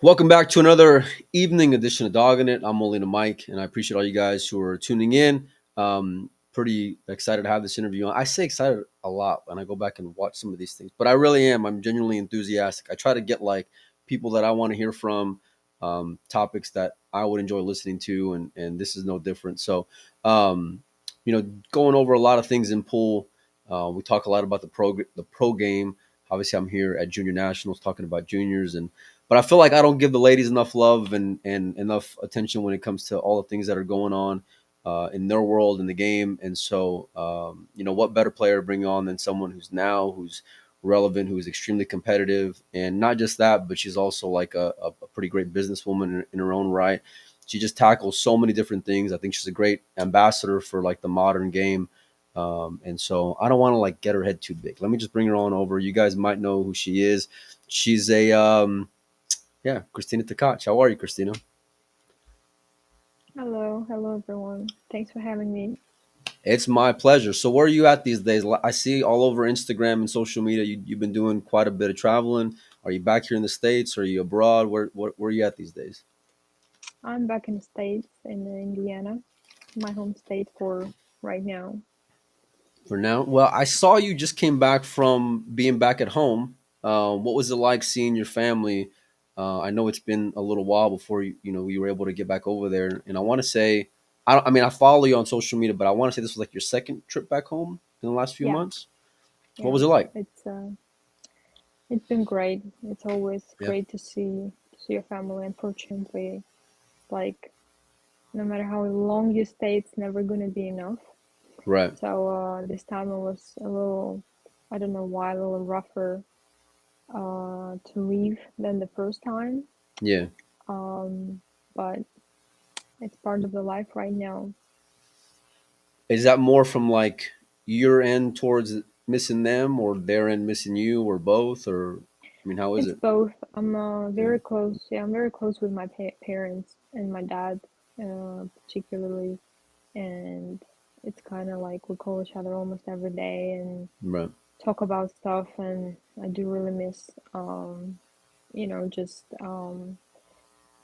Welcome back to another evening edition of Dogging It. I'm Molina Mike, and I appreciate all you guys who are tuning in. Pretty excited to have this interview on. I say excited a lot when I go back and watch some of these things, but I really am. I'm genuinely enthusiastic. I try to get like people that I want to hear from, topics that I would enjoy listening to, and this is no different. So, um, going over a lot of things in pool. We talk a lot about the pro game. Obviously, I'm here at Junior Nationals talking about juniors and but I feel like I don't give the ladies enough love and enough attention when it comes to all the things that are going on in their world in the game. And so, what better player to bring on than someone who's relevant, who is extremely competitive, and not just that, but she's also like a pretty great businesswoman in her own right. She just tackles so many different things. I think she's a great ambassador for like the modern game. And so I don't want to like get her head too big. Let me just bring her on over. You guys might know who she is. She's a Kristina Tkach. How are you, Kristina? Hello everyone. Thanks for having me. It's my pleasure. So, where are you at these days? I see all over Instagram and social media you've been doing quite a bit of traveling. Are you back here in the States? Or are you abroad? Where are you at these days? I'm back in the States in Indiana, my home state for right now. For now, well, I saw you just came back from being back at home. What was it like seeing your family? I know it's been a little while before you were able to get back over there, and I want to say, I follow you on social media, but I want to say this was like your second trip back home in the last few Yeah, months. What yeah. was it like? It's been great. It's always Yeah, great to see your family. Unfortunately, like no matter how long you stay, it's never gonna be enough. right. So this time it was a little, I don't know why, a little rougher to leave than the first time. Yeah. Um, but it's part of the life right now. Is that more from like your end towards missing them or their end missing you or both? Or, I mean, how is It's it? both. I'm Yeah. very close. Yeah, I'm very close with my parents and my dad, particularly. And it's kind of like we call each other almost every day and Right. talk about stuff. And I do really miss, just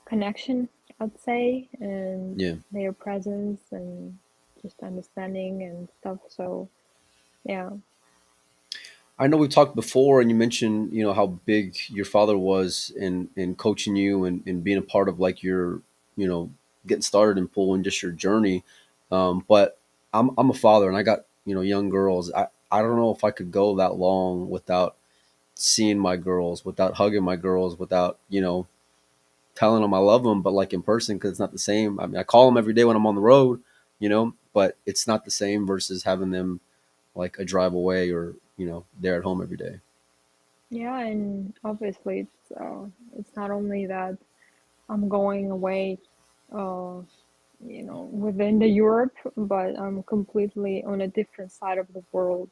connection, I'd say, and Yeah. their presence and just understanding and stuff. So, yeah. I know we talked before and you mentioned, how big your father was in coaching you and being a part of like your, you know, getting started in pool and just your journey. But I'm a father and I got, young girls. I don't know if I could go that long without seeing my girls, without hugging my girls, without, telling them I love them, but like in person because it's not the same. I mean, I call them every day when I'm on the road, but it's not the same versus having them like a drive away or they're at home every day. Yeah, and obviously it's not only that I'm going away, uh, within the Europe, but I'm completely on a different side of the world,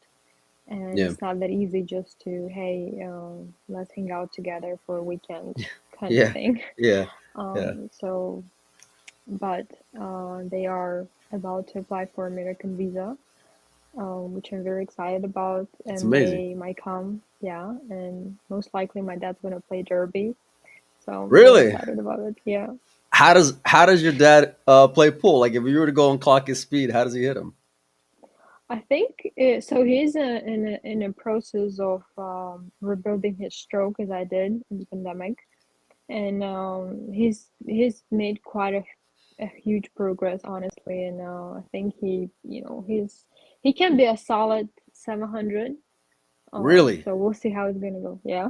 and Yeah, it's not that easy just to, hey, let's hang out together for a weekend kind of yeah, thing. yeah, yeah. So, but they are about to apply for American visa, which I'm very excited about, It's and amazing. they might come, yeah, and most likely my dad's gonna play derby, so I'm very Really? excited about it. Yeah. How does your dad play pool? Like if you were to go and clock his speed, how does he hit him? I think so. He's in a process of rebuilding his stroke, as I did in the pandemic, and he's made quite a huge progress, honestly. And I think he can be a solid 700. Really? So we'll see how it's gonna go. Yeah,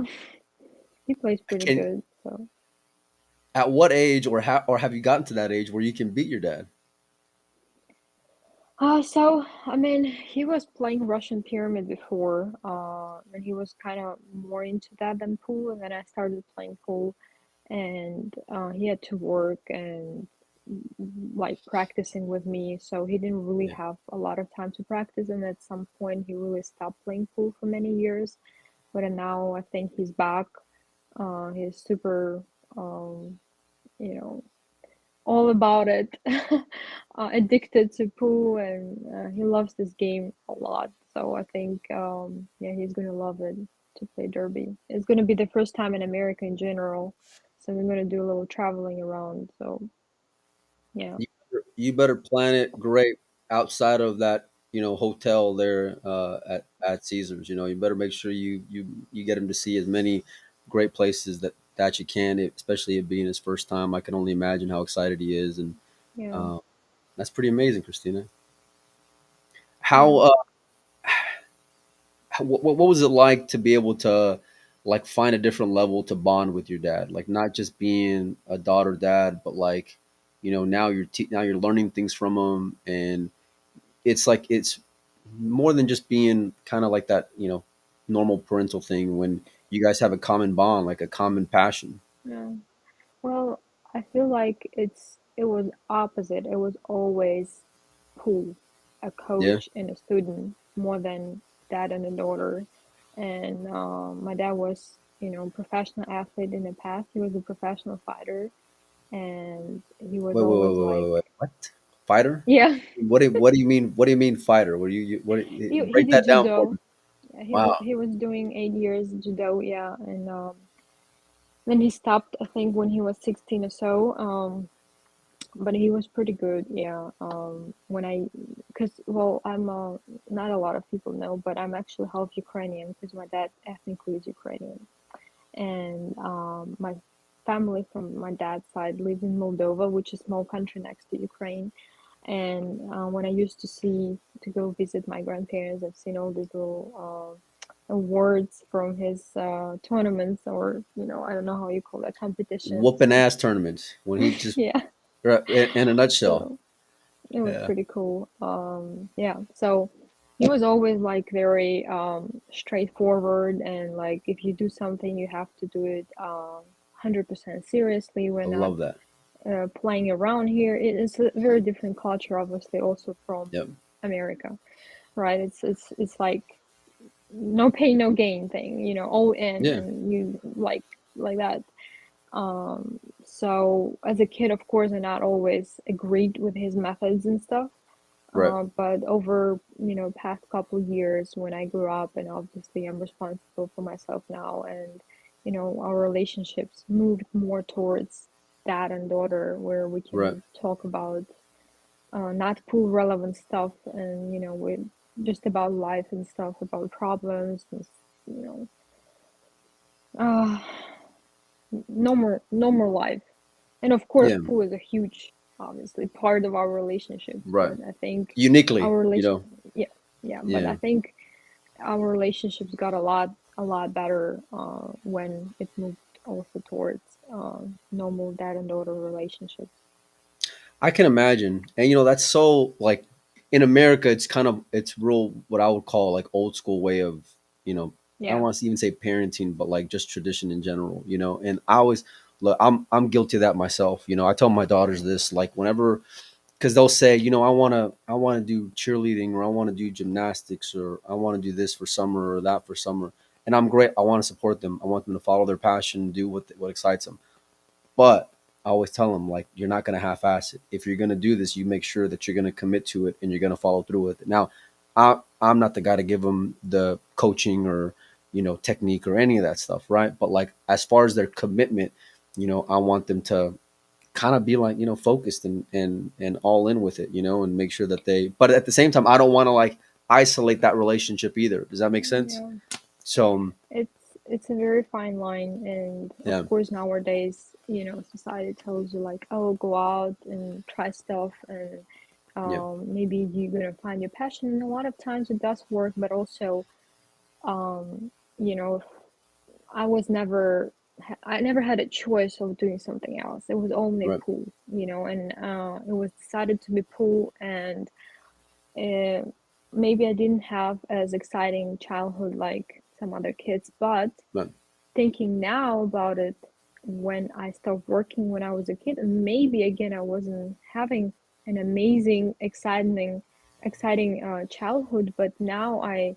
he plays pretty Can good. So. At what age or have you gotten to that age where you can beat your dad? So I mean, he was playing Russian Pyramid before, and he was kind of more into that than pool. And then I started playing pool, and he had to work and like practicing with me, so he didn't really Yeah. have a lot of time to practice. And at some point, he really stopped playing pool for many years. But now I think he's back. He's super, um, you know, all about it, addicted to pool, and he loves this game a lot. So I think, yeah, he's gonna love it to play derby. It's gonna be the first time in America in general, and we're gonna do a little traveling around. So yeah, You better plan it great outside of that, hotel there at Caesars. You better make sure you get him to see as many great places that you can, especially it being his first time. I can only imagine how excited he is, and yeah, uh, that's pretty amazing, Christina. yeah. How what was it like to be able to like find a different level to bond with your dad, like not just being a daughter dad, but like now now you're learning things from him, and it's like it's more than just being kind of like that, normal parental thing when you guys have a common bond, like a common passion. Yeah. Well, I feel like it was opposite. It was always pool, a Yeah. coach and a student more than dad and a daughter. And my dad was, professional athlete in the past. He was a professional fighter, and he was always Wait. What? Fighter? yeah. What do you mean fighter? What do He break did that down for judo. me? Yeah, Wow. he was doing 8 years judo. Yeah, and then he stopped. I think when he was 16 or so. But he was pretty good. Yeah. When I, because well, I'm not a lot of people know, but I'm actually half Ukrainian because my dad ethnically is Ukrainian, and my family from my dad's side lives in Moldova, which is a small country next to Ukraine. And when I used to go visit my grandparents, I've seen all these little awards from his tournaments, or I don't know how you call that, competitions. Whooping ass tournaments when he just Yeah. in a nutshell. So it was Yeah. pretty cool. Yeah. So he was always like very straightforward, and like if you do something, you have to do it 100% seriously. We're I not love that. playing around here. It is a very different culture, obviously, also from Yep. America, right? It's like no pain, no gain thing, all in, Yeah. and you like that. So as a kid, of course, I not always agreed with his methods and stuff. Right. But over, past couple years when I grew up, and obviously I'm responsible for myself now, and our relationships moved more towards dad and daughter, where we Right. can talk about not pool relevant stuff, and with just about life and stuff, about problems and you know, uh, normal life. And of course, Yeah. pool is a huge, obviously, part of our relationships. Right. But I think Uniquely, our yeah, yeah. But I Yeah. think our relationships got a lot better when it moved also towards normal dad and daughter relationships. I can imagine. And that's so like in America it's kind of it's real what I would call like old school way of, I don't Yeah, want to even say parenting, but like just tradition in general, And I always look, I'm guilty of that myself. I tell my daughters this like whenever because they'll say, I want to do cheerleading, or I want to do gymnastics, or I want to do this for summer or that for summer. And I'm great. I want to support them. I want them to follow their passion, do what excites them. But I always tell them like you're not going to half-ass it. If you're going to do this, you make sure that you're going to commit to it and you're going to follow through with it. Now, I'm not the guy to give them the coaching or technique or any of that stuff, right? But like as far as their commitment, I want them to kind of be like focused and all in with it, and make sure that they. But at the same time, I don't want to like isolate that relationship either. Does that make sense? yeah. So It's a very fine line, and of yeah, course nowadays, society tells you like, oh, go out and try stuff, and yeah, maybe you're gonna find your passion. And a lot of times it does work, but also, um, you know, I was never, I never had a choice of doing something else. It was only right, pool, and it was decided to be pool, and uh, maybe I didn't have as exciting childhood like some other kids, but right. thinking now about it, when I stopped working when I was a kid, and maybe again I wasn't having an amazing, exciting childhood, but now I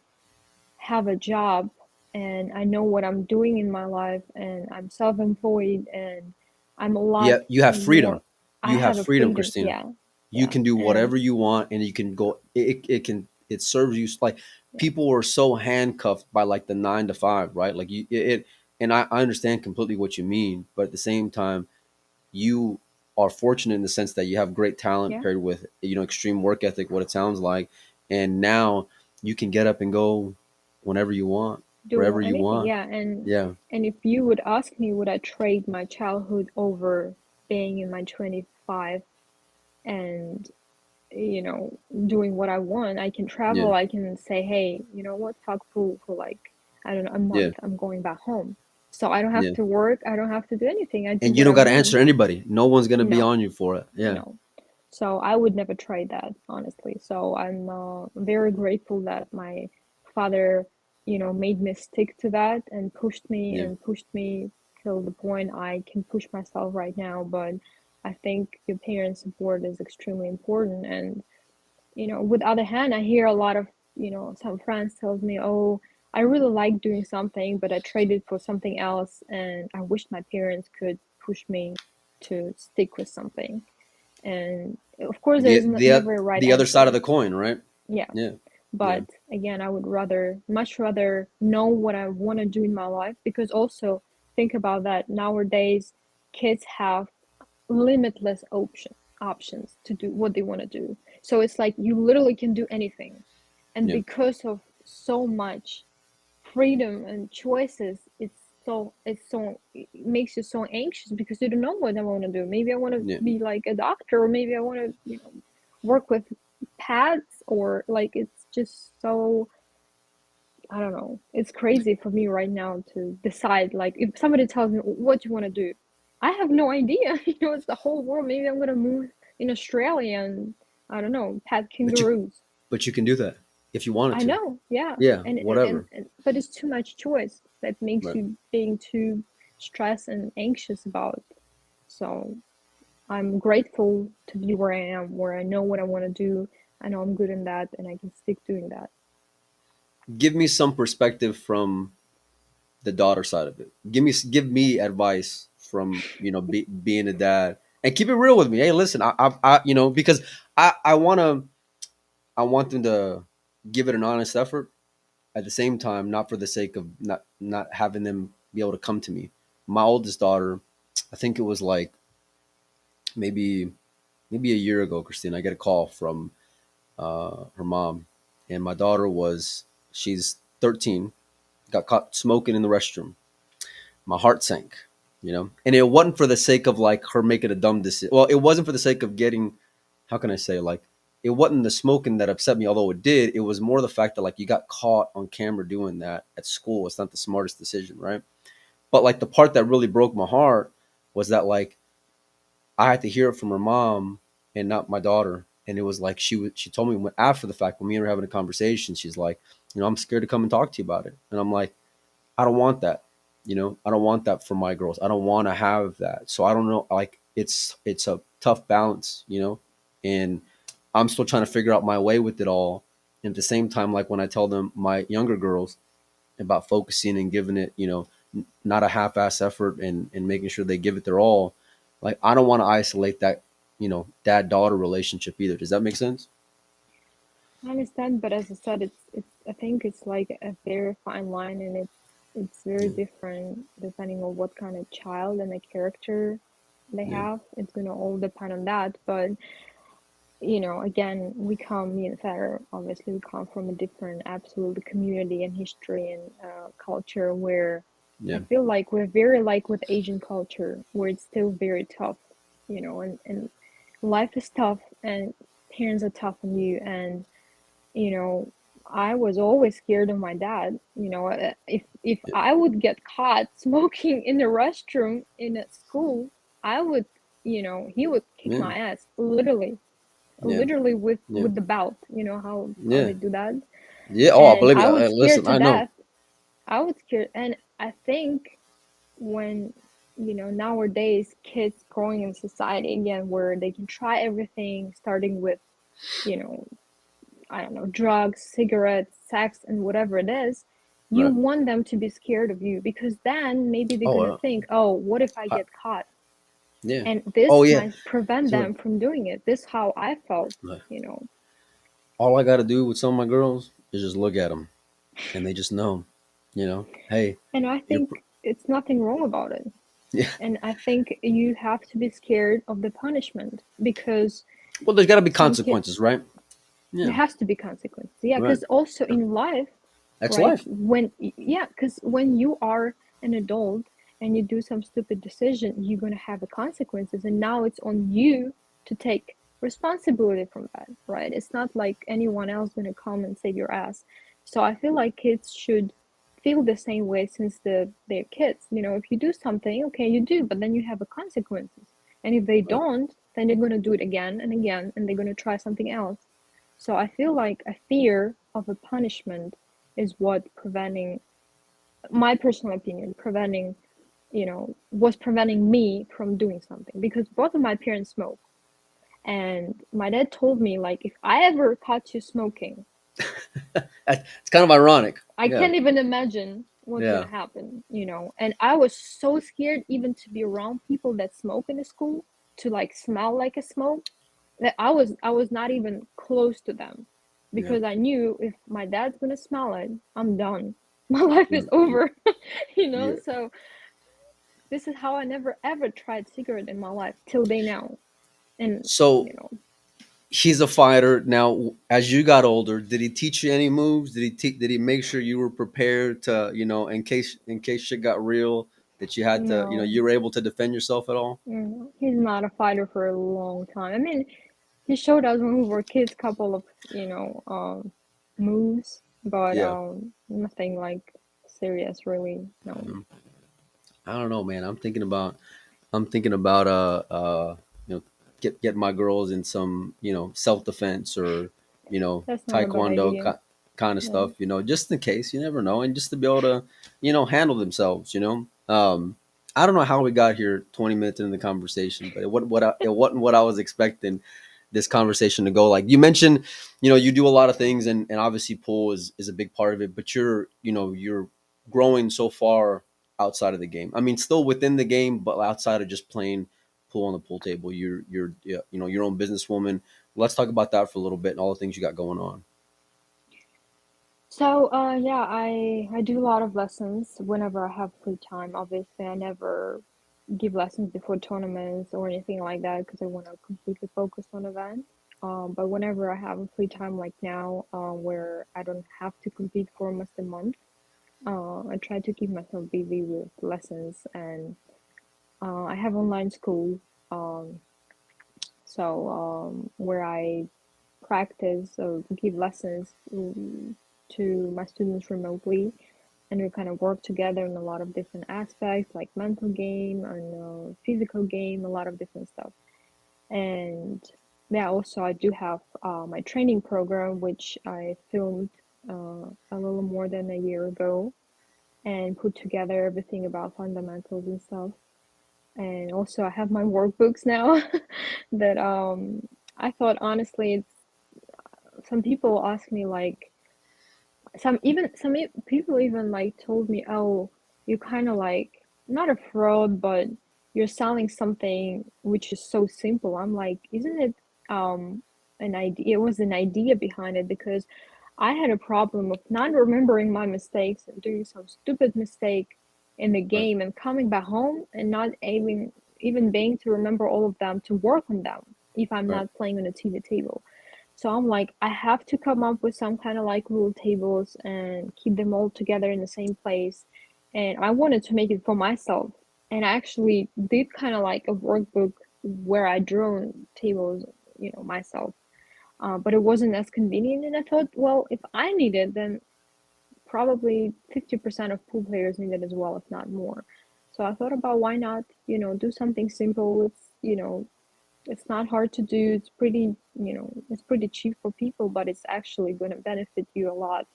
have a job and I know what I'm doing in my life, and I'm self-employed, and I'm a lot Yeah, you have more. freedom. I You have have a freedom, freedom, Christina. yeah, You yeah, can do and whatever you want, and you can go. It serves you like yeah, people were so handcuffed by like the 9 to 5, right? Like and I understand completely what you mean, but at the same time, you are fortunate in the sense that you have great talent Yeah, paired with, extreme work ethic, what it sounds like, and now you can get up and go whenever you want, do wherever you anything. want. Yeah, Yeah, and if you would ask me, would I trade my childhood over being in my 25 and doing what I want? I can yeah, travel. I can say, hey, you know what? Fuck food for like, I don't know, a yeah, month. I'm going back home. So I don't have yeah. to work. I don't have to do anything. I do And you what I don't got to answer want. to anybody. No one's gonna be No, on you for it. Yeah, no. So I would never trade that, honestly. So I'm very grateful that my father, made me stick to that yeah, and pushed me till the point I can push myself right now. But I think your parents' support is extremely important. And with other hand, I hear a lot of, some friends tells me, oh, I really like doing something, but I traded for something else, and I wish my parents could push me to stick with something. And of course, there the is the never a right the other side of answer. the coin, right? Yeah. Yeah, yeah, But again, I would much rather know what I want to do in my life, because also think about that nowadays, kids have limitless options to do what they want to do. So it's like you literally can do anything. And yeah. because of so much freedom and choices, it makes you so anxious because you don't know what I want to do. Maybe I want to Yeah. be like a doctor, or maybe I want to work with pets, or like it's just so, I don't know, it's crazy for me right now to decide. Like if somebody tells me what you want to do, I have no idea. It's the whole world. Maybe I'm gonna move in Australia and, I don't know, pet But you kangaroos. but you can do that if you wanted I to. know, yeah. Yeah, And whatever. but it's too much choice that makes Right. you being too stressed and anxious about. So I'm grateful to be where I am, where I know what I want to do. I know I'm good in that, and I can stick doing that. Give me some perspective from the daughter side of it. Give me advice from being a dad, and keep it real with me. Hey, listen, because I want them to give it an honest effort. At the same time, not for the sake of not having them be able to come to me. My oldest daughter, I think it was like maybe maybe a year ago, Christine. I get a call from her mom, and my daughter she's 13, got caught smoking in the restroom. My heart sank, and it wasn't for the sake of like her making a dumb decision. Well, it wasn't for the sake of getting, how can I say, like, it wasn't the smoking that upset me, although it did. It was more the fact that like you got caught on camera doing that at school. It's not the smartest decision, right? But like the part that really broke my heart was that like I had to hear it from her mom and not my daughter. And it was like she told me after the fact, when me and her were having a conversation, she's like, I'm scared to come and talk to you about it. And I'm like, I don't want that. I don't want that for my girls. I don't want to have that. So I don't know. Like it's a tough balance, and I'm still trying to figure out my way with it all. And at the same time, like when I tell them, my younger girls, about focusing and giving it, not a half-ass effort, and making sure they give it their all. Like I don't want to isolate that, dad-daughter relationship either. Does that make sense? I understand, but as I said, it's I think it's like a very fine line, and it's very Yeah, different depending on what kind of child and the character they yeah, have. It's gonna all depend on that. But again, me and Sarah, obviously, we come from a different absolute community and history and culture where I yeah, feel like we're very like with Asian culture, where it's still very tough, and life is tough, and parents are tough on you. And you know, I was always scared of my dad. If yeah, I would get caught smoking in the restroom in a school, I would, he would kick yeah, my ass, literally, yeah, literally with yeah, the belt. You know how yeah, they do that, yeah. Oh, and believe me. I would scared Listen, to I know. death. I would scared, and I think when nowadays kids growing in society again, where they can try everything, starting with you know I don't know, drugs, cigarettes, sex, and whatever it is, you Right. want them to be scared of you, because then maybe they're Oh, gonna think, oh, what if I I, get caught? yeah. And Oh, this yeah. might prevent So them from doing it. This is how I felt, like, you know. all I got to do with some of my girls is just look at them, and they just know, hey, And I you're think, it's nothing wrong about it. Yeah. And I think you have to be scared of the punishment because Well, there's got to be some kids, consequences, right? there Yeah. has to be consequences. Yeah, Right. because also in life, That's right? life. Yeah, because when you are an adult and you do some stupid decision, you're gonna have the consequences, and now it's on you to take responsibility from that, right? It's not like anyone else gonna come and save your ass. So I feel like kids should feel the same way since they're kids. You know, if you do something, okay, you do, but then you have the consequences. And if they Right. don't, then they're gonna do it again and again, and they're gonna try something else. So I feel like a fear of a punishment is what preventing, my personal opinion, preventing, was preventing me from doing something because both of my parents smoke. And my dad told me, like, if I ever caught you smoking, It's kind of ironic. I Yeah. can't even imagine what's Yeah. gonna happen. And I was so scared even to be around people that smoke in the school, to like smell like a smoke, that I was not even close to them Yeah. because I knew if my dad's gonna smell it, I'm done. My life is Mm, mm, over, yeah. So this is how I never ever tried cigarette in my life till they now. And So you know, he's a fighter now. As you got older, did he teach you any moves? Did he make sure you were prepared to, in case shit got real, that you had to, no, you were able to defend yourself at all? he's not a fighter for a long time. I mean, he showed us when we were kids couple of, moves, but Yeah. nothing like serious really. No. Um, I don't know, man. I'm thinking about you know get my girls in some self defense or That's not a bad taekwondo idea. kind of Yeah. stuff, just in case, you never know, and just to be able to handle themselves. I don't know how we got here 20 minutes into the conversation, but it wasn't what I was expecting this conversation to go. Like you mentioned, you do a lot of things, and obviously pool is a big part of it, but you're growing so far outside of the game. I mean, still within the game, but outside of just playing pool on the pool table. You're yeah, your own businesswoman. Let's talk about that for a little bit and all the things you got going on. So, yeah, I do a lot of lessons whenever I have free time. Obviously, I never give lessons before tournaments or anything like that because I want to completely focus on event. But whenever I have a free time like now, where I don't have to compete for almost a month, I try to keep myself busy with lessons, and I have online school, um, so where I practice or give lessons to my students remotely, and we kind of work together in a lot of different aspects like mental game and physical game, a lot of different stuff. And yeah, also I do have my training program, which I filmed a little more than a year ago and put together everything about fundamentals and stuff. And also I have my workbooks now that I thought honestly it's, some people ask me like, people even like told me, oh, you're kind of like not a fraud, but you're selling something which is so simple. I'm like, isn't it an idea? It was an idea behind it because I had a problem of not remembering my mistakes and doing some stupid mistake in the Right. game and coming back home and not even being to remember all of them to work on them if I'm Right. not playing on a TV table. So I'm like, I have to come up with some kind of like rule tables and keep them all together in the same place. And I wanted to make it for myself. And I actually did kind of like a workbook where I drew tables, myself. But it wasn't as convenient. And I thought, well, if I need it, then probably 50% of pool players need it as well, if not more. So I thought about why not, do something simple. It's not hard to do. It's pretty cheap for people, but it's actually going to benefit you a lot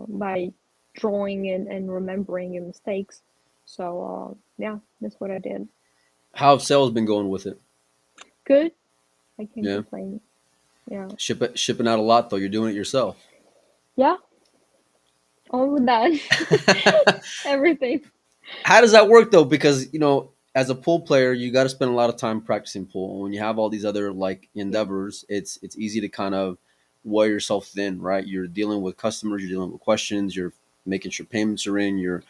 by drawing and remembering your mistakes. So, yeah, that's what I did. How have sales been going with it? Good. I can't Yeah. complain. Yeah. Shipping out a lot though. You're doing it yourself. Yeah, all with that. Everything. How does that work though? Because as a pool player, you got to spend a lot of time practicing pool. When you have all these other like Yeah. endeavors, it's easy to kind of wear yourself thin, right? You're dealing with customers, you're dealing with questions, you're making sure payments are in, you're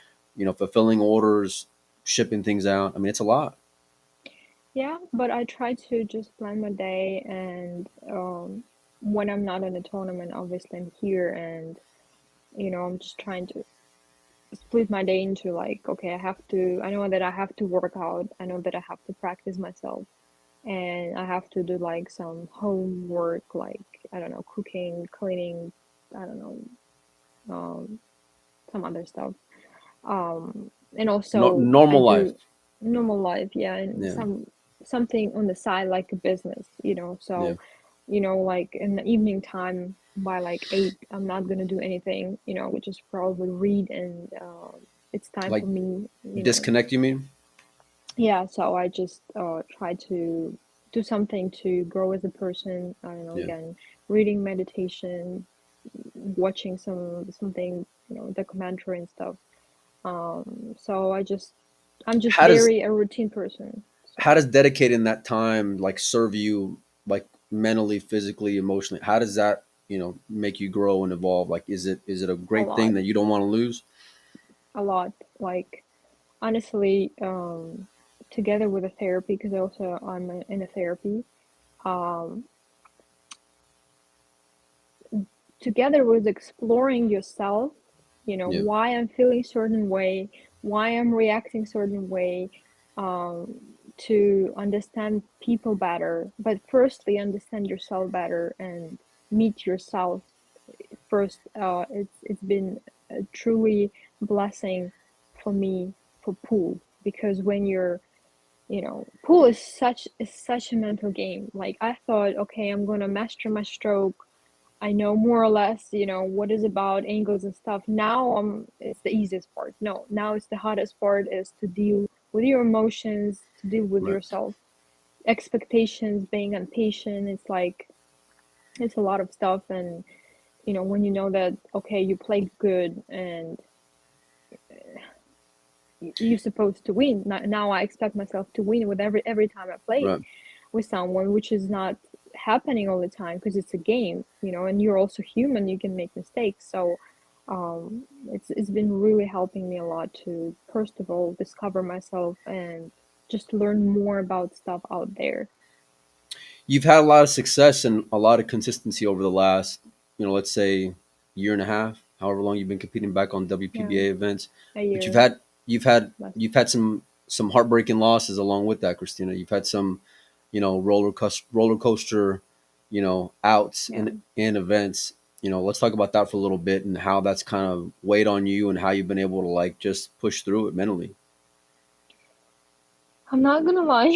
fulfilling orders, shipping things out. I mean, it's a lot. Yeah, but I try to just plan my day, and when I'm not in a tournament, obviously I'm here, and I'm just trying to split my day into like, okay, I know that I have to work out, I know that I have to practice myself, and I have to do like some homework, like, I don't know, cooking, cleaning, I don't know, some other stuff. And also I Normal life. do normal life, yeah, and Yeah, something on the side like a business, yeah. so like in the evening time by like 8, I'm not gonna do anything, which is probably read, and it's time for Like me, disconnect. You mean? yeah, so I just try to do something to grow as a person. I don't know, Yeah. again, reading, meditation, watching something, documentary and stuff. So I'm just How does very a routine person. how So does dedicating that time like serve you, like mentally, physically, emotionally? How does that make you grow and evolve? Like, is it a a great thing lot, that you don't want to lose? a lot. Like honestly, together with a therapy, because also I'm in a therapy. Um, Together with exploring yourself, Yeah. why I'm feeling certain way, why I'm reacting certain way, um, to understand people better, but firstly understand yourself better and meet yourself first. It's been a truly blessing for me for pool, because when you're pool is such a mental game. Like I thought, okay, I'm gonna master my stroke, I know more or less, what is about angles and stuff. Now it's the easiest part. No, now it's the hardest part is to deal with your emotions, to deal with Right. yourself, expectations, being impatient. It's like it's a lot of stuff, and when you know that okay, you played good and you're supposed to win. Now I expect myself to win with every time I play Right. with someone, which is not happening all the time because it's a game, and you're also human, you can make mistakes. So it's been really helping me a lot to first of all discover myself and just learn more about stuff out there. You've had a lot of success and a lot of consistency over the last, let's say, year and a half, however long you've been competing back on Yeah, WPBA events. a But you've year had you've had less. you've had some heartbreaking losses along with that, Christina. You've had some, roller coaster, outs Yeah, in events. Let's talk about that for a little bit and how that's kind of weighed on you and how you've been able to like just push through it mentally. I'm not gonna lie.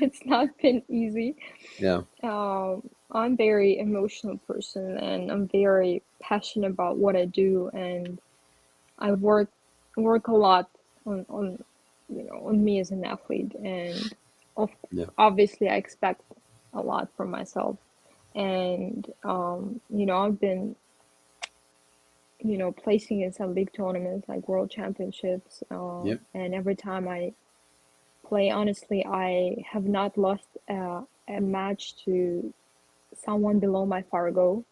It's not been easy. Yeah. I'm very emotional person, and I'm very passionate about what I do, and I work a lot on on me as an athlete, and of Yeah. obviously I expect a lot from myself, and I've been placing in some big tournaments like world championships, Yep. and every time I play, honestly, I have not lost a match to someone below my Fargo,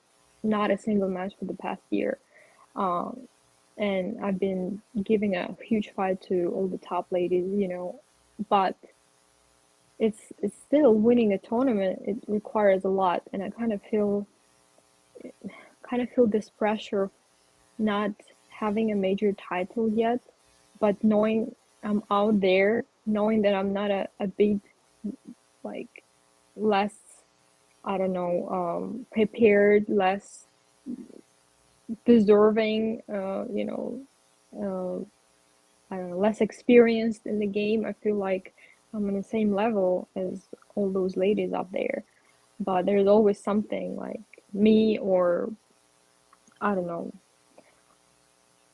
not a single match for the past year. Um, and I've been giving a huge fight to all the top ladies, but it's still winning a tournament. It requires a lot, and I kind of feel this pressure of not having a major title yet, but knowing I'm out there, knowing that I'm not a big, like, less, I don't know, prepared, less deserving, uh, I don't know, less experienced in the game. I feel like I'm on the same level as all those ladies up there. But there's always something like me, or I don't know,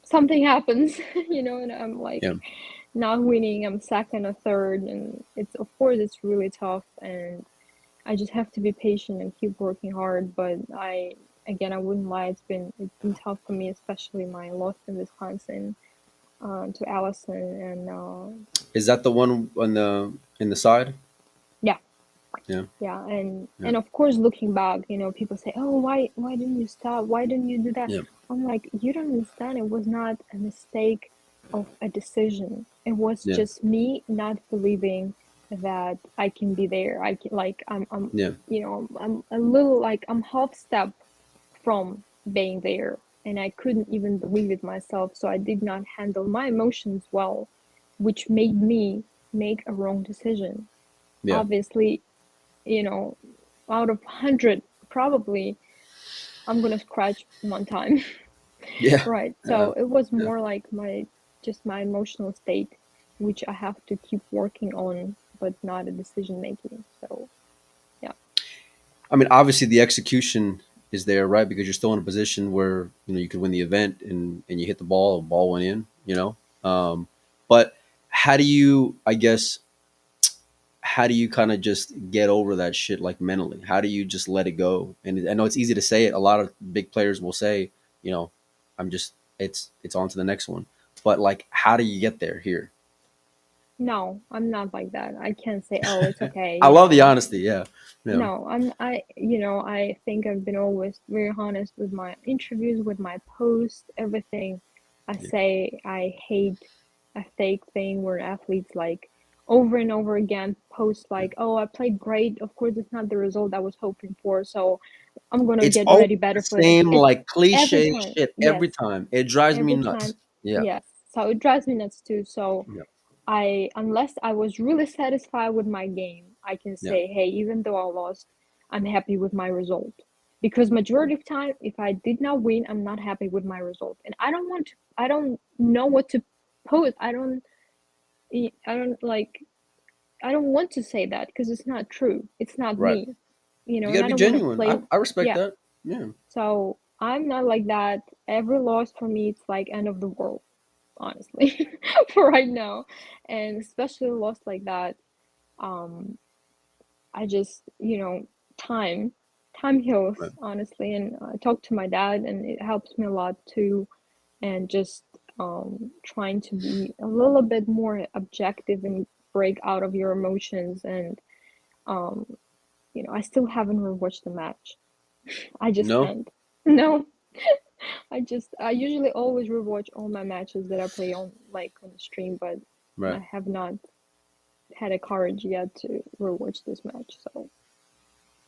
something happens, and I'm like Yeah. not winning. I'm second or third, and it's of course it's really tough, and I just have to be patient and keep working hard. But I wouldn't lie, it's been tough for me, especially my loss in Wisconsin, to Allison, and Is that the one on the in the side? yeah, Yeah. yeah, and Yeah. and of course, looking back, people say, "Oh, why didn't you stop? Why didn't you do that?" Yeah. I'm like, you don't understand. It was not a mistake of a decision. It was Yeah. just me not believing that I can be there. I can, like, Yeah. I'm a little, like, I'm half step from being there, and I couldn't even believe it myself. So I did not handle my emotions well, which made me make a wrong decision. Yeah. Obviously, you know, out of 100, probably I'm gonna scratch one time. Yeah. Right. Yeah. So it was Yeah. more like my just my emotional state, which I have to keep working on, but not a decision making. So yeah. I mean, obviously the execution is there, right? Because you're still in a position where you could win the event, and you hit the ball went in. But how do you, I guess, how do you kind of just get over that shit like mentally? How do you just let it go? And I know it's easy to say it. A lot of big players will say, you know, I'm just it's on to the next one. But like, how do you get there here? No, I'm not like that. I can't say, oh, it's okay, I love the honesty. Yeah. Yeah. No, I think I've been always very honest with my interviews, with my posts, everything. I Yeah. say I hate a fake thing where athletes, like, over and over again post Yeah. like, "Oh, I played great. Of course, it's not the result I was hoping for, so I'm gonna It's get always ready the better for the next." same It's like every cliche time. shit Yes, every time. It drives me every nuts. time. Yeah. Yes. So it drives me nuts too. So Yeah. unless I was really satisfied with my game, I can Yeah. say, hey, even though I lost, I'm happy with my result. Because majority of time, if I did not win, I'm not happy with my result, and I don't know what to post. I don't like, I don't want to say that because it's not true. It's not Right. me, You and gotta I be don't want to genuine. play. I respect Yeah, that. Yeah. so I'm not like that. Every loss for me, it's like end of the world, honestly, for right now, and especially lost like that. um I just, time time heals, Right. honestly, and I talk to my dad and it helps me a lot too, and just trying to be a little bit more objective and break out of your emotions. And um I still haven't rewatched the match. I just No. can't. No, I usually always rewatch all my matches that I play on, like, on the stream, but Right. I have not had a courage yet to rewatch this match. So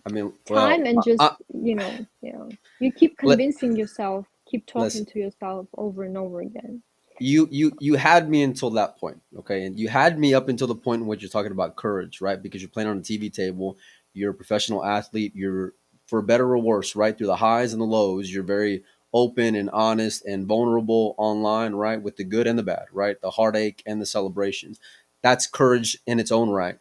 I mean, well, time, and just, you keep let convincing yourself, keep talking listen. to yourself over and over again. You had me until that point, okay, and you had me up until the point in which you're talking about courage, right? Because you're playing on a TV table, you're a professional athlete, you're, for better or worse, right, through the highs and the lows, you're very open and honest and vulnerable online, right, with the good and the bad, right, the heartache and the celebrations. That's courage in its own right,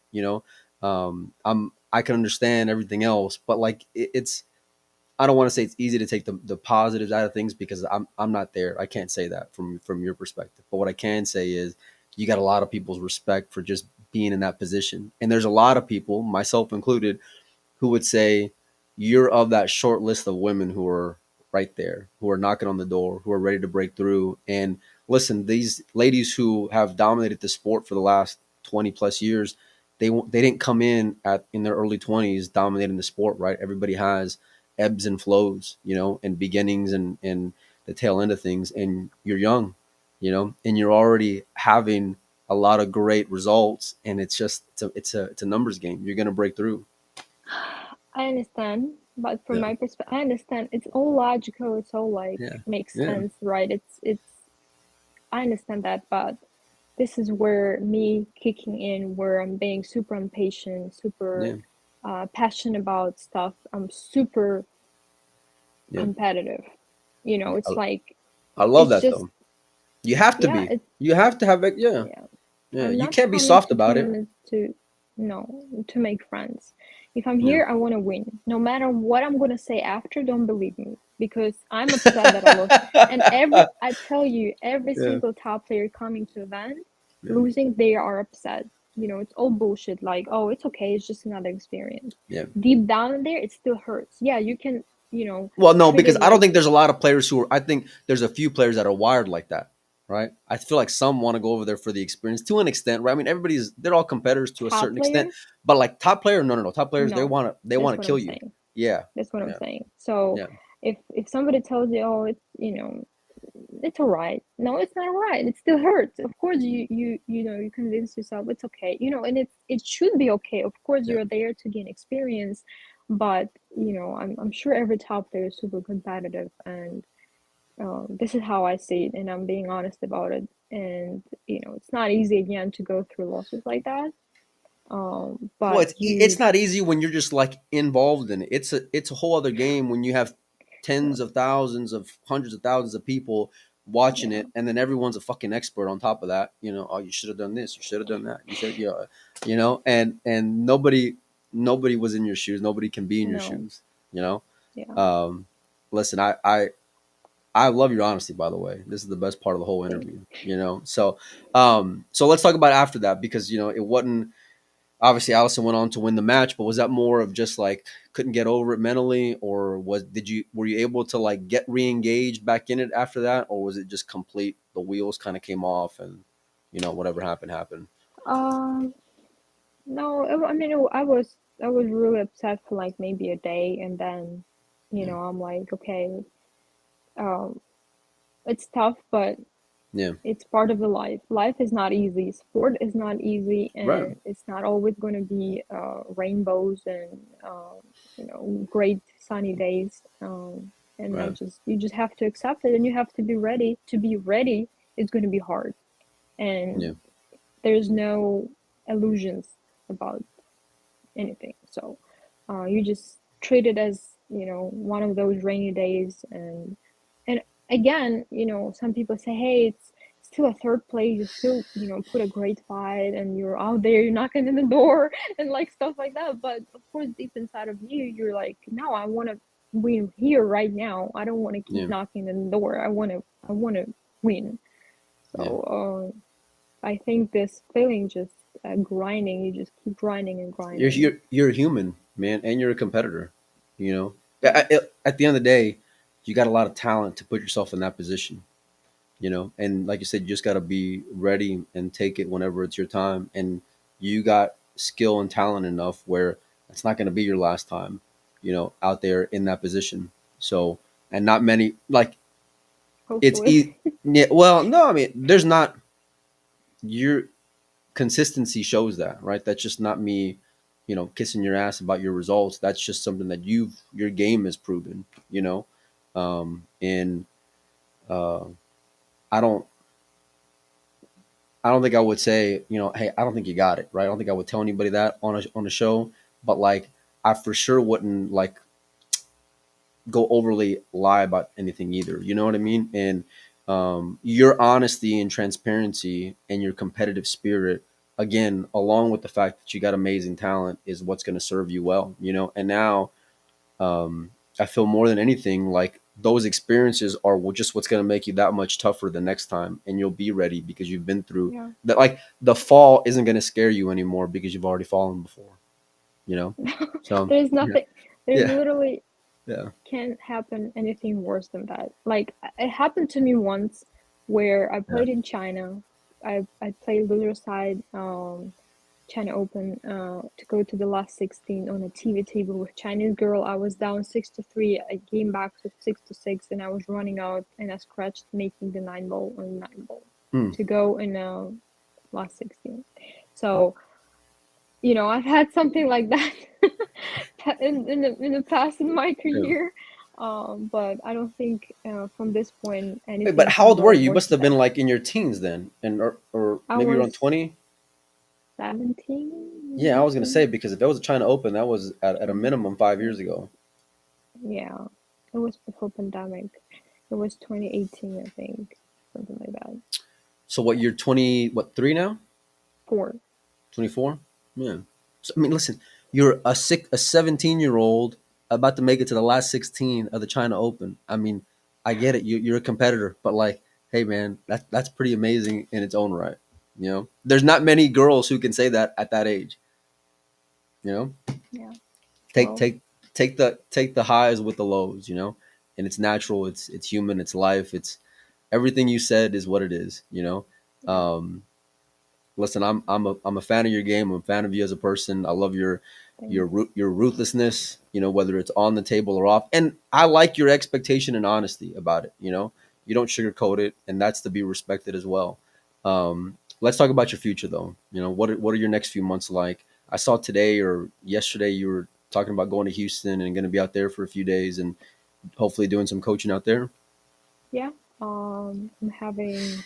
I can understand everything else, but like it's, I don't want to say it's easy to take the positives out of things because I'm not there. I can't say that from your perspective. But what I can say is you got a lot of people's respect for just being in that position. And there's a lot of people, myself included, who would say you're of that short list of women who are right there, who are knocking on the door, who are ready to break through. And listen, these ladies who have dominated the sport for the last 20 plus years, they didn't come in their early 20s dominating the sport, right? Everybody has ebbs and flows, and beginnings and the tail end of things. And you're young, and you're already having a lot of great results. And it's just it's a numbers game. You're gonna break through. I understand, but from Yeah. my perspective, I understand it's all logical, it's all, like, Yeah. makes Yeah. sense, right? It's I understand that, but this is where me kicking in, where I'm being super impatient, super Yeah. passionate about stuff. I'm super Yeah. competitive. It's I, like, I love it's that just, though. You have to yeah, be. You have to have it. Yeah. yeah. Yeah. I'm You not can't be coming soft to about it. tournaments to, no, to make friends. If I'm Yeah. here, I want to win. No matter what I'm gonna say after, don't believe me, because I'm upset that I lost. And I tell you, every Yeah. single top player coming to event Yeah. losing, they are upset. It's all bullshit. Like, oh, it's okay. It's just another experience. Yeah. Deep down in there, it still hurts. Yeah, you can, Well, no, treat because it I don't like think there's a lot of players who are. I think there's a few players that are wired like that, right? I feel like some want to go over there for the experience to an extent, right? I mean, they're all competitors to a top certain extent, players. but like top player, no, no, no, top players, No, they that's want what to I'm kill you. saying. Yeah. That's what I'm Yeah. saying. So Yeah. if somebody tells you, oh, it's, it's all right. No, it's not all right. It still hurts. Of course, you convince yourself it's okay. And it should be okay. Of course, Yeah. you're there to gain experience, but I'm sure every top player is super competitive, and this is how I see it, and I'm being honest about it. And it's not easy again to go through losses like that. Well, But it's not easy when you're just like involved in it. It's a whole other game when you have tens of thousands of hundreds of thousands of people watching yeah, it, and then everyone's a fucking expert on top of that. Oh, you should have done this, you should have done that, you should, and nobody was in your shoes. Nobody can be in your no, shoes. You know. yeah, Um, Listen, I love your honesty. By the way, this is the best part of the whole thank interview. So let's talk about after that because it wasn't. Obviously, Allison went on to win the match, but was that more of just like couldn't get over it mentally, or were you able to like get re-engaged back in it after that, or was it just complete? The wheels kind of came off, and whatever happened happened. you. No, I mean, I was really upset for like maybe a day, and then, Yeah, I'm like, okay, um, it's tough, but yeah, it's part of the life. Life is not easy. Sport is not easy, right, and it's not always going to be rainbows and great sunny days. And right, you just have to accept it, and you have to be ready. To be ready is going to be hard, yeah, and there's no illusions about anything. So you just treat it as one of those rainy days, and again, some people say, hey, it's still a third place. You still put a great fight, and you're out there, you're knocking in the door, and like stuff like that. But of course, deep inside of you, you're like, no, I want to win here right now. I don't want to keep yeah, knocking in the door. I want to win. yeah. So I think this feeling just grinding. You just keep grinding and You're grinding. you're a human, man, and you're a competitor. You know, Yeah. at the end of the day, you got a lot of talent to put yourself in that position. And like you said, you just got to be ready and take it whenever it's your time. And you got skill and talent enough where it's not going to be your last time, out there in that position. So, and not many like it's Hopefully. yeah, well, no, I mean, there's not your consistency shows that, right? That's just not me, kissing your ass about your results. That's just something that your game has proven, and uh, I don't I don't think I would say, hey, I don't think you got it, right? I don't think I would tell anybody that on a show, but like I for sure wouldn't like go overly lie about anything either. You know what I mean? And your honesty and transparency and your competitive spirit, again, along with the fact that you got amazing talent, is what's going to serve you well. And now I feel more than anything like those experiences are just what's going to make you that much tougher the next time, and you'll be ready because you've been through Yeah. that. Like the fall isn't going to scare you anymore because you've already fallen before. You know, so There's yeah, nothing. There's yeah, literally yeah, can't happen anything worse than that. Like it happened to me once where I yeah. played in China. I played loser side China Open to go to the last 16 on a TV table with Chinese girl. I was down 6-3. I came back to 6-6, and I was running out, and I scratched, making the 9 ball on 9 ball Hmm. to go in last 16. So I've had something like that in the past in my Yeah. career, but I don't think from this point Wait, but anything how can old were go you? You worse must than have been that. like in your teens then, and or I maybe around was 20. 17, Yeah, I was gonna say 19. because if that was a China Open, that was at a minimum 5 years ago. Yeah, it was before pandemic. It was 2018, I think, something like that. So what? You're 20? What, 3 now? 4. 24? Yeah. So, I mean, listen, you're a 17-year-old about to make it to the last 16 of the China Open. I mean, I get it. You're a competitor, but like, hey, man, that's pretty amazing in its own right. There's not many girls who can say that at that age. You know, Yeah. take Well, take take the highs with the lows. And it's natural. It's human. It's life. It's everything you said is what it is. yeah. Um, Listen, I'm a fan of your game. I'm a fan of you as a person. I love Thanks. your ruthlessness. Whether it's on the table or off, and I like your expectation and honesty about it. You don't sugarcoat it, and that's to be respected as well. Let's talk about your future, though. What are your next few months like? I saw today or yesterday you were talking about going to Houston and going to be out there for a few days and hopefully doing some coaching out there. Yeah, I'm having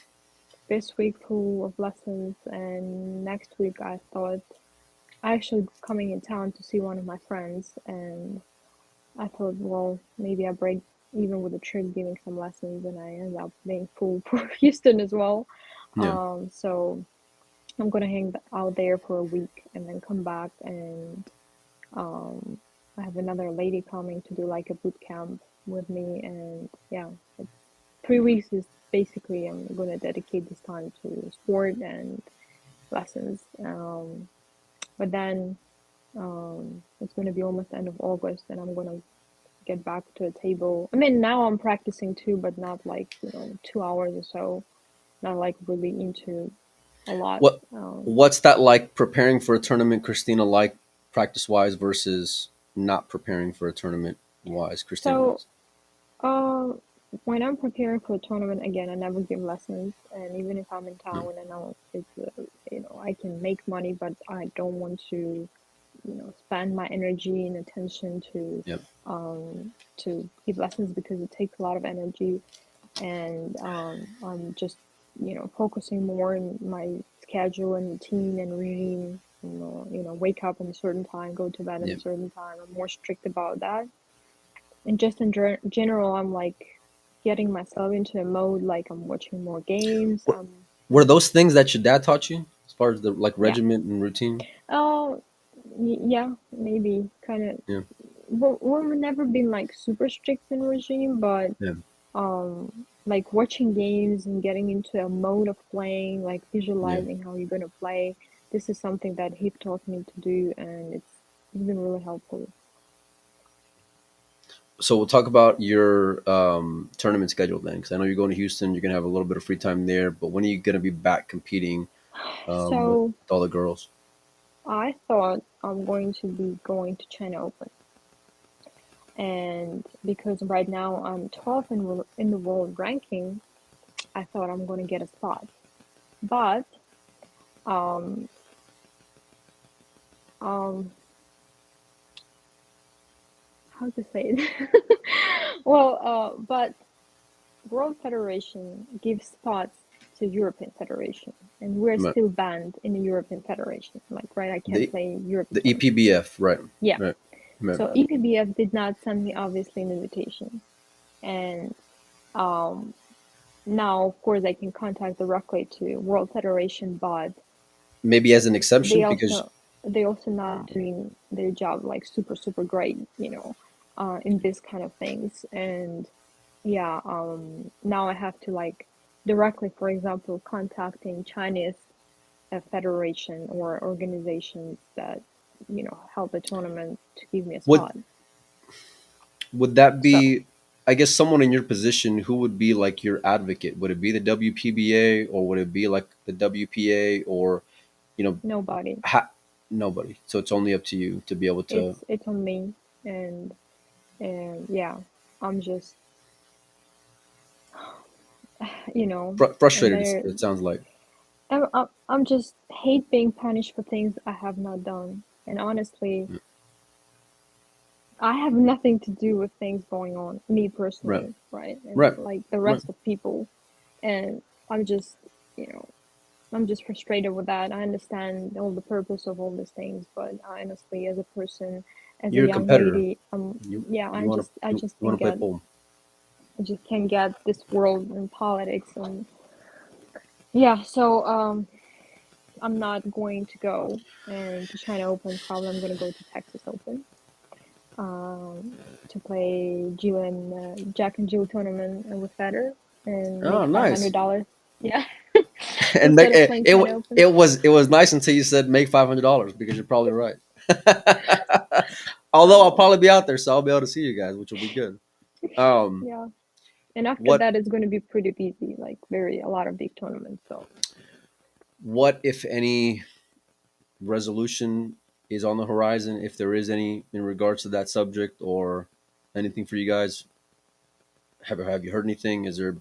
this week full of lessons, and next week I thought I actually coming in town to see one of my friends, and I thought, well, maybe I break even with the trip, giving some lessons, and I end up being full for Houston as well. Yeah, So I'm gonna hang out there for a week and then come back, and um, I have another lady coming to do like a boot camp with me, and yeah, it's 3 weeks is basically I'm gonna dedicate this time to sport and lessons. But then it's gonna be almost the end of August, and I'm gonna get back to a table. I mean, now I'm practicing too, but not like 2 hours or so. Not like really into a lot. what what's that like preparing for a tournament, Christina? Like practice wise versus not preparing for a tournament wise, Christina So wise. Uh, when I'm preparing for a tournament, again, I never give lessons, and even if I'm in town, I know it's I can make money, but I don't want to spend my energy and attention Yep. to give lessons because it takes a lot of energy, and I'm just focusing more on my schedule and routine and reading. Wake up at a certain time, go to bed at a Yep. certain time. I'm more strict about that, and just in general, I'm like getting myself into a mode like I'm watching more games. Were, were those things that your dad taught you as far as the like Yeah. regiment and routine? Oh, yeah, maybe kind of. Yeah. Well, we've never been like super strict in regime, but Yeah. like watching games and getting into a mode of playing, like Yeah. visualizing how you're gonna play. This is something that he taught me to do, and it's been really helpful. So we'll talk about your tournament schedule then, because I know you're going to Houston. You're gonna have a little bit of free time there, but when are you gonna be back competing So with all the girls? I thought I'm going to be going to China Open. And because right now I'm 12th in the world ranking, I thought I'm going to get a spot. But um, um, how to say it? Well, but World Federation gives spots to European Federation, and we're Right. still banned in the European Federation. Like, right, I can't The play European the tournament. EPBF, right? Yeah. Right. Right. So EPBF did not send me obviously an invitation, and um, now of course I can contact directly to World Federation, but Maybe as an exception they because also they also not doing their job like super great, in this kind of things. And yeah, now I have to like directly, for example, contacting Chinese federation or organizations that help the tournament to give me a would spot. would that So be, I guess, someone in your position who would be like your advocate? Would it be the WPBA or would it be like the WPA or you know nobody. ha- nobody? So it's only up to you to be able to It's on me, and yeah, I'm just and frustrated. there It sounds like. I'm just hate being punished for things I have not done. And honestly, I have nothing to do with things going on, me Right. personally, right? And Right. like the Right. rest of people. And I'm just, you know, I'm just frustrated with that. I understand all the purpose of all these things, but honestly, as a person, as a You're a young competitor. lady, You yeah, you want to I just you want can't to play get, pool. I just can't get this world and politics and yeah. So I'm not going to go and to China Open. Probably I'm going to go to Texas Open to play Jill and Jack and Jill tournament with Federer and Oh, make five hundred dollars dollars. Yeah, and instead of playing China Open. it was nice until you said make $500 because you're probably right. Although I'll Um, probably be out there, so I'll be able to see you guys, which will be good. Um, yeah, and after what that it's going to be pretty busy, like very a lot of big tournaments. So what if any resolution is on the horizon, if there is any, in regards to that subject or anything for you guys? Have you heard anything? Is there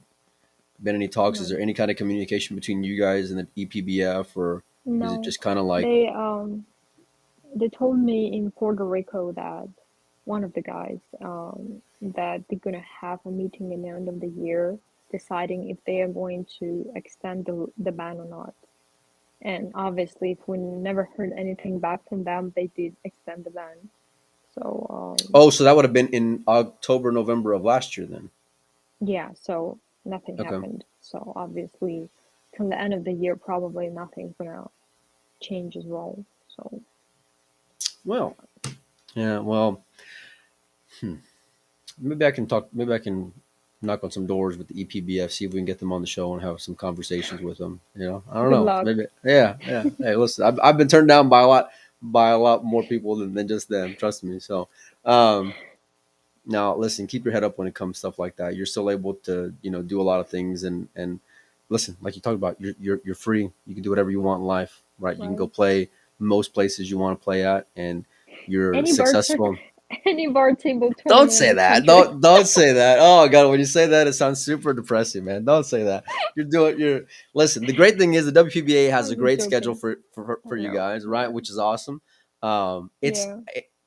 been any talks? Is No, there any kind of communication between you guys and the EPBF, or is it no. just kind of like, They told me in Puerto Rico that one of the guys that they're gonna have a meeting in the end of the year deciding if they are going to extend the ban or not. And obviously, if we never heard anything back from them, they did extend the ban. So oh, so that would have been in October, November of last year then? yeah, so nothing Okay. happened. So obviously, till the end of the year, probably nothing's gonna change as well. So Well, yeah. Well, maybe I can talk. Maybe I can knock on some doors with the EPBF, see if we can get them on the show and have some conversations with them. I don't good know. luck. Maybe. Yeah. Yeah. Hey, listen, I've been turned down by a lot more people than just them. Trust me. So, um, now listen, keep your head up when it comes to stuff like that. You're still able to, do a lot of things, and listen, like you talked about, you're free. You can do whatever you want in life, right? You can go Right. play most places you want to play at, and you're Any bar tur- successful. any bar table Don't tournament in say the that. country. Don't say that. Oh god, when you say that, it sounds super depressing, man. Don't say that. You're listen. The great thing is the WPBA has a I'm just great schedule joking. for I you know. guys, right? Yeah. Which is awesome. It's Yeah.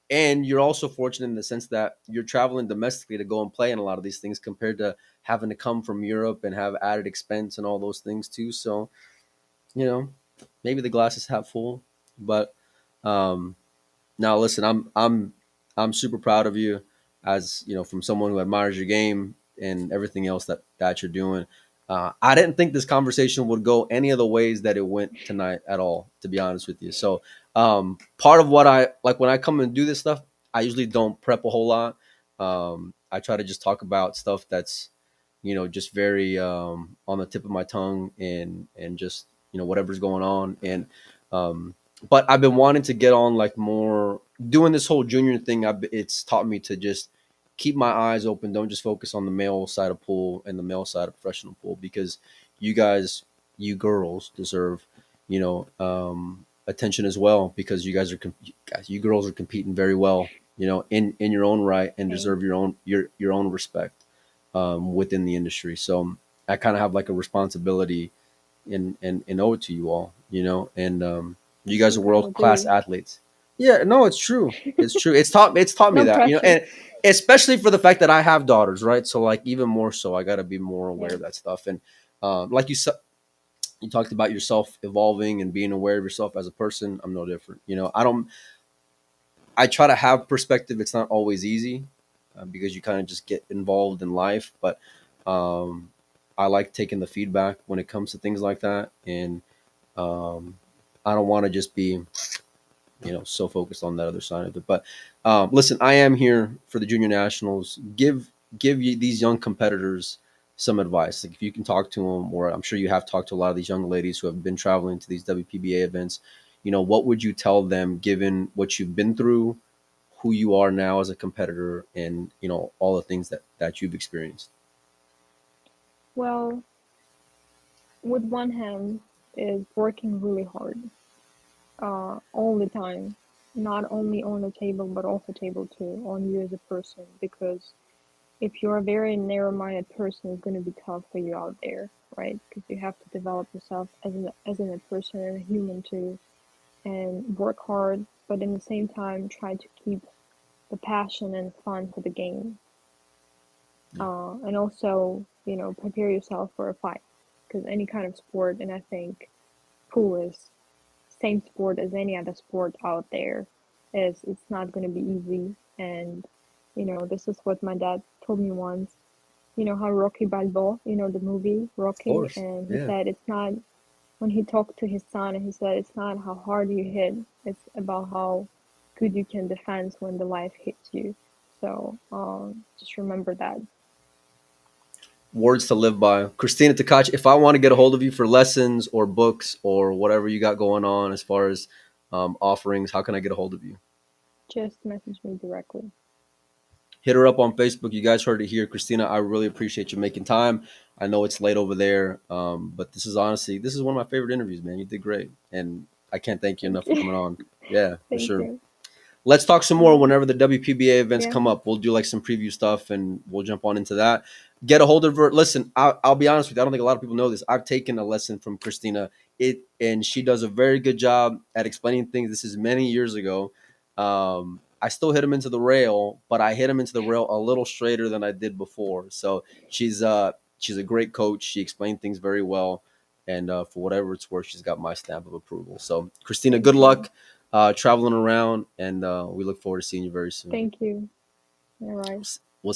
and you're also fortunate in the sense that you're traveling domestically to go and play in a lot of these things compared to having to come from Europe and have added expense and all those things too. So you know, maybe the glass is half full, but um, now, listen, I'm super proud of you, as from someone who admires your game and everything else that you're doing. I didn't think this conversation would go any of the ways that it went tonight at all, to be honest with you. So, part of what I like when I come and do this stuff, I usually don't prep a whole lot. I try to just talk about stuff that's just very on the tip of my tongue, and just whatever's going on. And but I've been wanting to get on like more doing this whole junior thing. It's taught me to just keep my eyes open. Don't just focus on the male side of pool and the male side of professional pool, because you guys, you girls deserve, attention as well, because you girls are competing very well, in your own right, and Thanks. deserve your own respect within the industry. So I kind of have like a responsibility and owe it to you all, and you guys are I'm world proud class too. athletes. Yeah, no, it's true. It's true. It's taught me No that, pressure. and especially for the fact that I have daughters, right? So like even more so, I got to be more aware Yeah. of that stuff. And like you talked about yourself evolving and being aware of yourself as a person. I'm no different. I try to have perspective. It's not always easy, because you kind of just get involved in life, but um, I like taking the feedback when it comes to things like that. And um, I don't want to just be, so focused on that other side of it. But listen, I am here for the junior nationals. Give you these young competitors some advice. Like if you can talk to them, or I'm sure you have talked to a lot of these young ladies who have been traveling to these WPBA events. What would you tell them, given what you've been through, who you are now as a competitor, and all the things that you've experienced? Well, with one hand is working really hard, all the time, not only on the table but also table two on you as a person. Because if you're a very narrow-minded person, it's going to be tough for you out there, right? Because you have to develop yourself as a person and a human too, and work hard, but in the same time try to keep the passion and fun for the game. Yeah, And also, prepare yourself for a fight, because any kind of sport, and I think pool is same sport as any other sport out there, is it's not going to be easy. And this is what my dad told me once. You know how Rocky Balboa, the movie of Rocky, course. and he Yeah. said it's not, when he talked to his son, and he said it's not how hard you hit, it's about how good you can defend when the life hits you. So just remember that. Words to live by. Kristina Tkach, if I want to get a hold of you for lessons or books or whatever you got going on as far as offerings, how can I get a hold of you? Just message me directly. Hit her up on Facebook. You guys heard it here. Christina, I really appreciate you making time. I know it's late over there, but this is one of my favorite interviews, man. You did great. And I can't thank you Thank enough for you. coming on. Yeah, for Thank sure. you. let's talk some more Yeah. whenever the WPBA events Yeah. come up. We'll do like some preview stuff and we'll jump on into that. Get a hold of her. Listen, I'll be honest with you. I don't think a lot of people know this. I've taken a lesson from Kristina. And she does a very good job at explaining things. This is many years ago. I still hit him into the rail, but I hit him into the rail a little straighter than I did before. So she's a great coach. She explained things very well, and for whatever it's worth, she's got my stamp of approval. So, Kristina, good Thank you. luck traveling around, and we look forward to seeing you very soon. Thank you. All right.